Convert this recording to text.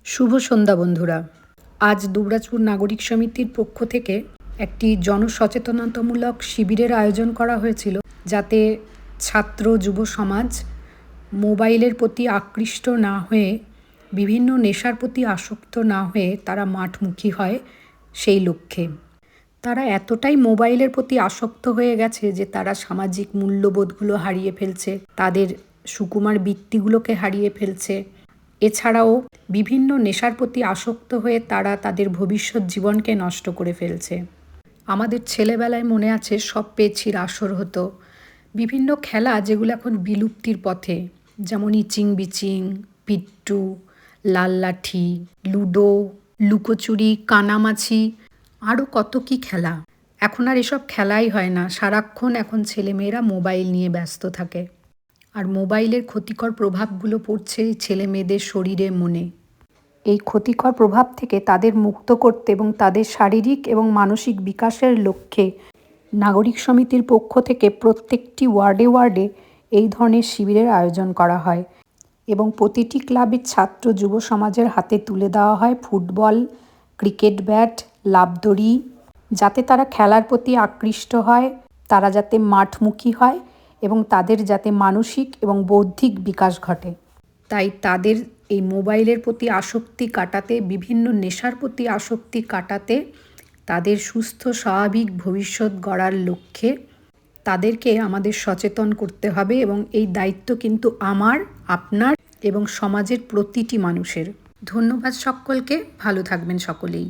শুভ সন্ধ্যা বন্ধুরা। আজ দুবরাজপুর নাগরিক সমিতির পক্ষ থেকে একটি জনসচেতনতামূলক শিবিরের আয়োজন করা হয়েছিল, যাতে ছাত্র যুব সমাজ মোবাইলের প্রতি আকৃষ্ট না হয়ে, বিভিন্ন নেশার প্রতি আসক্ত না হয়ে তারা মাঠমুখী হয় সেই লক্ষ্যে। তারা এতটাই মোবাইলের প্রতি আসক্ত হয়ে গেছে যে তারা সামাজিক মূল্যবোধগুলো হারিয়ে ফেলছে, তাদের সুকুমার বৃত্তিগুলোকে হারিয়ে ফেলছে। এছাড়াও বিভিন্ন নেশার প্রতি আসক্ত হয়ে তারা তাদের ভবিষ্যৎ জীবনকে নষ্ট করে ফেলছে। আমাদের ছেলেবেলায় মনে আছে সব পেছির আসর হতো, বিভিন্ন খেলা যেগুলো এখন বিলুপ্তির পথে, যেমন ইচিং বিচিং, পিট্টু, লাল লাঠি, লুডো, লুকোচুরি, কানামাছি, আরও কত কি খেলা। এখন আর এসব খেলাই হয় না, সারাক্ষণ এখন ছেলেমেয়েরা মোবাইল নিয়ে ব্যস্ত থাকে। আর মোবাইলের ক্ষতিকর প্রভাবগুলো পড়ছে ছেলে মেয়েদের শরীরে, মনে। এই ক্ষতিকর প্রভাব থেকে তাদের মুক্ত করতে এবং তাদের শারীরিক এবং মানসিক বিকাশের লক্ষ্যে নাগরিক সমিতির পক্ষ থেকে প্রত্যেকটি ওয়ার্ডে ওয়ার্ডে এই ধরনের শিবিরের আয়োজন করা হয় এবং প্রতিটি ক্লাবের ছাত্র যুব সমাজের হাতে তুলে দেওয়া হয় ফুটবল, ক্রিকেট ব্যাট, লাফদড়ি, যাতে তারা খেলার প্রতি আকৃষ্ট হয়, তারা যাতে মাঠমুখী হয় এবং তাদের যাতে মানসিক এবং বৌদ্ধিক বিকাশ ঘটে। তাই তাদের এই মোবাইলের প্রতি আসক্তি কাটাতে, বিভিন্ন নেশার প্রতি আসক্তি কাটাতে, তাদের সুস্থ স্বাভাবিক ভবিষ্যৎ গড়ার লক্ষ্যে তাদেরকে আমাদের সচেতন করতে হবে এবং এই দায়িত্ব কিন্তু আমার, আপনার এবং সমাজের প্রতিটি মানুষের। ধন্যবাদ সকলকে, ভালো থাকবেন সকলেই।